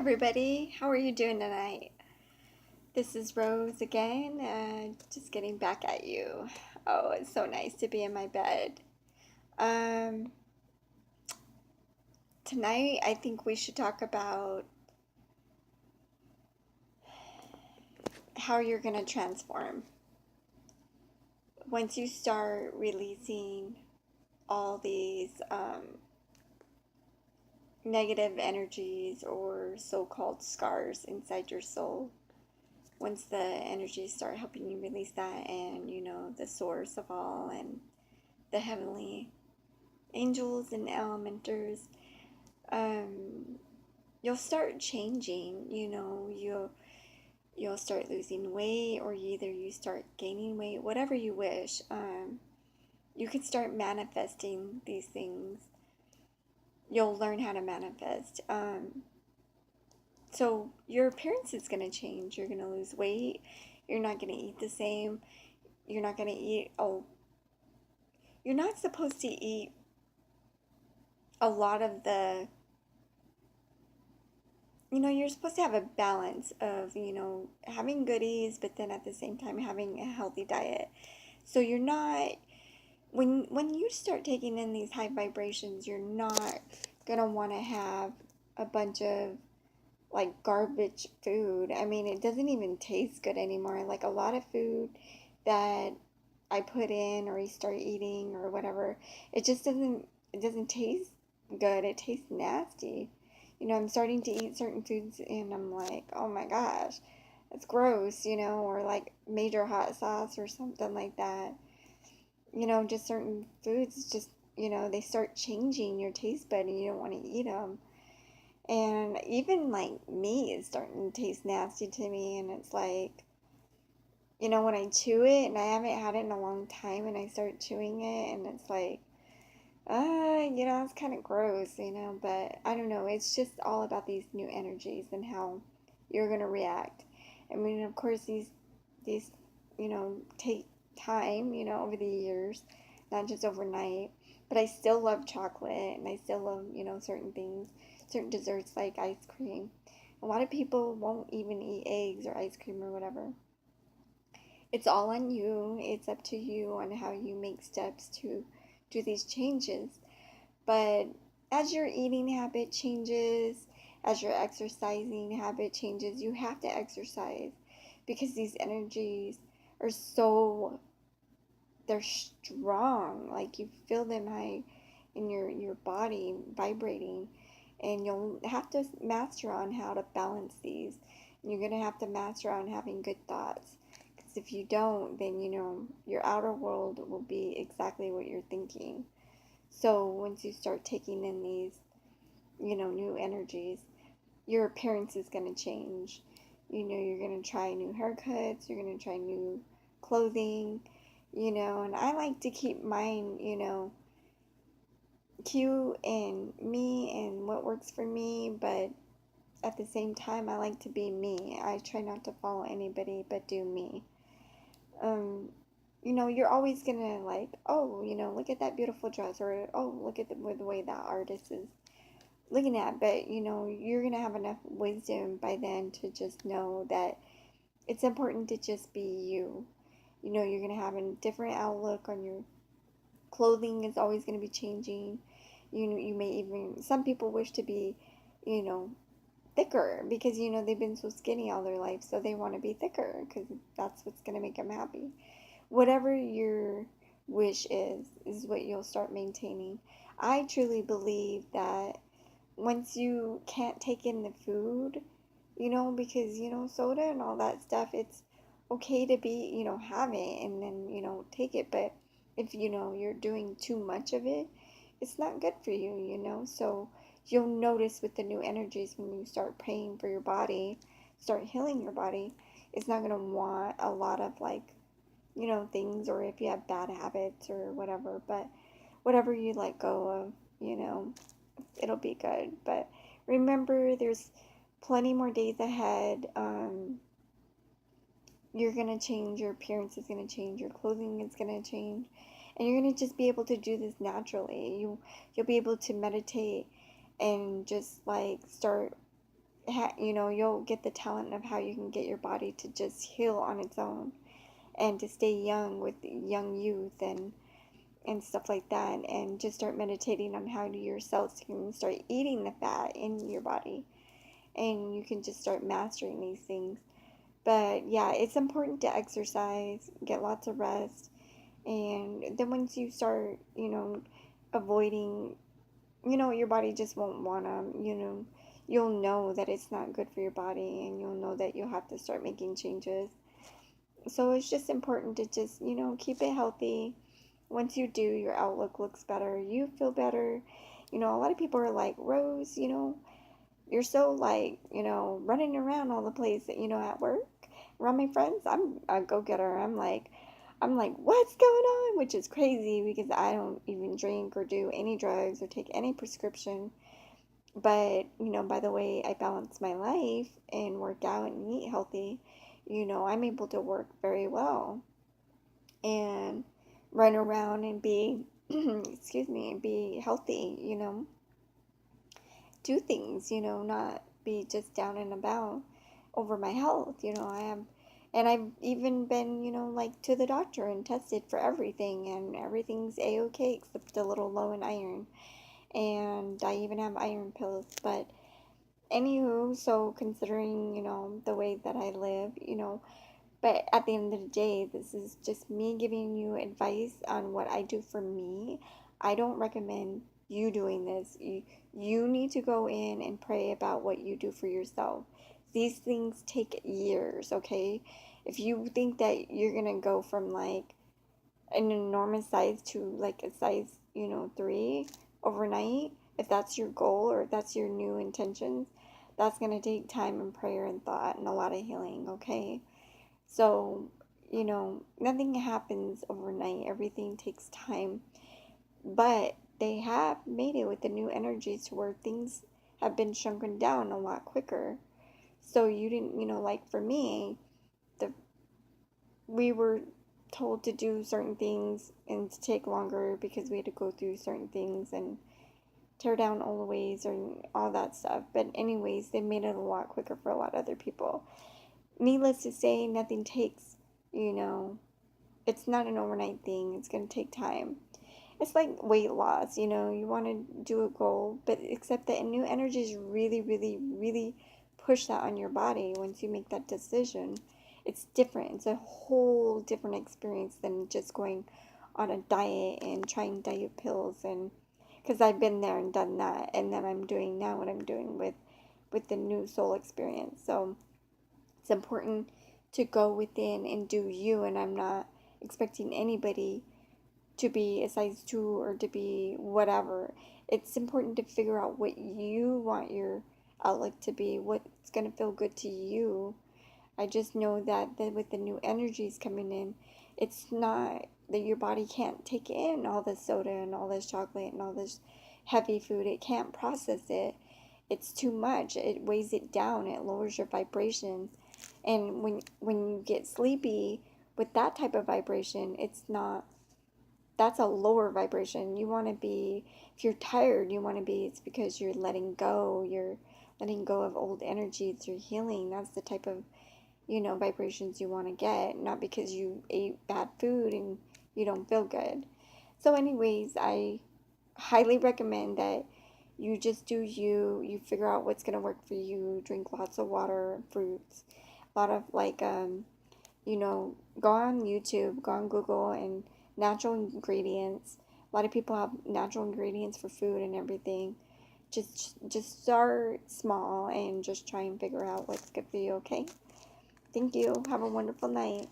Everybody, how are you doing tonight? This is Rose again, just getting back at you. Oh, it's so nice to be in my bed. Um, Tonight I think we should talk about how you're going to transform. Once you start releasing all these negative energies or so called scars inside your soul, once the energies start helping you release that, and the source of all and the heavenly angels and elementors, um, you'll start changing. You'll start losing weight, or either you start gaining weight, whatever you wish. You can start manifesting these things. You'll learn how to manifest. So your appearance is going to change. You're going to lose weight. You're not going to eat the same. You're not going to eat. Oh, you're not supposed to eat a lot of the, you're supposed to have a balance of, having goodies, but then at the same time having a healthy diet. So you're not, when you start taking in these high vibrations, you're not gonna want to have a bunch of like garbage food. I mean, it doesn't even taste good anymore. Like a lot of food that I put in or you start eating or whatever, it doesn't taste good. It tastes nasty. I'm starting to eat certain foods and I'm like, oh my gosh, it's gross, or like major hot sauce or something like that. Just certain foods just, they start changing your taste bud and you don't want to eat them. And even like meat is starting to taste nasty to me, and it's like, when I chew it and I haven't had it in a long time and I start chewing it and it's like, it's kind of gross, but I don't know. It's just all about these new energies and how you're going to react. I mean, of course, these, take time, over the years, not just overnight, but I still love chocolate and I still love, certain things, certain desserts like ice cream. A lot of people won't even eat eggs or ice cream or whatever. It's all on you. It's up to you on how you make steps to do these changes. But as your eating habit changes, as your exercising habit changes, you have to exercise because these energies are they're strong. Like you feel them high in your body vibrating, and you'll have to master on how to balance these. And you're going to have to master on having good thoughts. Because if you don't, then your outer world will be exactly what you're thinking. So once you start taking in these, new energies, your appearance is going to change. You're going to try new haircuts, you're going to try new clothing, and I like to keep mine, cute and me and what works for me, but at the same time, I like to be me. I try not to follow anybody but do me. Um, you're always gonna like, oh, look at that beautiful dress, or oh, look at the way that artist is looking at. But you're gonna have enough wisdom by then to just know that it's important to just be you. You're gonna have a different outlook on your clothing. Is always gonna be changing. You may even, some people wish to be, you know, thicker because they've been so skinny all their life, so they want to be thicker because that's what's gonna make them happy. Whatever your wish is what you'll start maintaining. I truly believe that once you can't take in the food, because soda and all that stuff, it's okay to be, have it and then, take it, but if you're doing too much of it, it's not good for you, so you'll notice with the new energies when you start praying for your body, start healing your body, it's not going to want a lot of like, things, or if you have bad habits or whatever, but whatever you let go of, it'll be good. But remember, there's plenty more days ahead. You're going to change, your appearance is going to change, your clothing is going to change, and you're going to just be able to do this naturally. You'll be able to meditate and just like start you'll get the talent of how you can get your body to just heal on its own and to stay young with young youth and stuff like that, and just start meditating on how your cells can start eating the fat in your body, and you can just start mastering these things. But yeah, it's important to exercise, get lots of rest, and then once you start, avoiding, your body just won't want to, you'll know that it's not good for your body, and you'll know that you'll have to start making changes. So it's just important to just, keep it healthy. Once you do, your outlook looks better, you feel better. A lot of people are like, Rose, you're so like, running around all the place, at work, around my friends. I'm a go-getter. I'm like, what's going on? Which is crazy because I don't even drink or do any drugs or take any prescription. But, by the way I balance my life and work out and eat healthy, I'm able to work very well and run around and be, excuse me, be healthy, do things, not be just down and about over my health. And I've even been, like to the doctor and tested for everything, and everything's a-okay except a little low in iron. And I even have iron pills. But anywho, so considering, the way that I live, but at the end of the day, this is just me giving you advice on what I do for me. I don't recommend you doing this. You need to go in and pray about what you do for yourself. These things take years, okay? If you think that you're going to go from like an enormous size to like a size, 3 overnight, if that's your goal or if that's your new intentions, that's going to take time and prayer and thought and a lot of healing, okay? So, nothing happens overnight. Everything takes time. But they have made it with the new energies to where things have been shrunken down a lot quicker. So you didn't, like for me, the we were told to do certain things and to take longer because we had to go through certain things and tear down old ways and all that stuff. But anyways, they made it a lot quicker for a lot of other people. Needless to say, nothing takes, you know, it's not an overnight thing. It's going to take time. It's like weight loss, you want to do a goal, but except that new energies really, really, really push that on your body once you make that decision. It's different. It's a whole different experience than just going on a diet and trying diet pills, and because I've been there and done that, and then I'm doing now what I'm doing with the new soul experience. So it's important to go within and do you, and I'm not expecting anybody to be a size 2 or to be whatever. It's important to figure out what you want your outlook to be, what's going to feel good to you. I just know that with the new energies coming in, it's not that your body can't take in all this soda and all this chocolate and all this heavy food. It can't process it. It's too much. It weighs it down. It lowers your vibrations. And when you get sleepy with that type of vibration, it's not, that's a lower vibration. You want to be, if you're tired, it's because you're letting go. You're letting go of old energies. You're healing. That's the type of, vibrations you want to get, not because you ate bad food and you don't feel good. So, anyways, I highly recommend that you just do you figure out what's going to work for you, drink lots of water, fruits, a lot of like, go on YouTube, go on Google, and natural ingredients. A lot of people have natural ingredients for food and everything. Just start small and just try and figure out what's good for you, okay? Thank you. Have a wonderful night.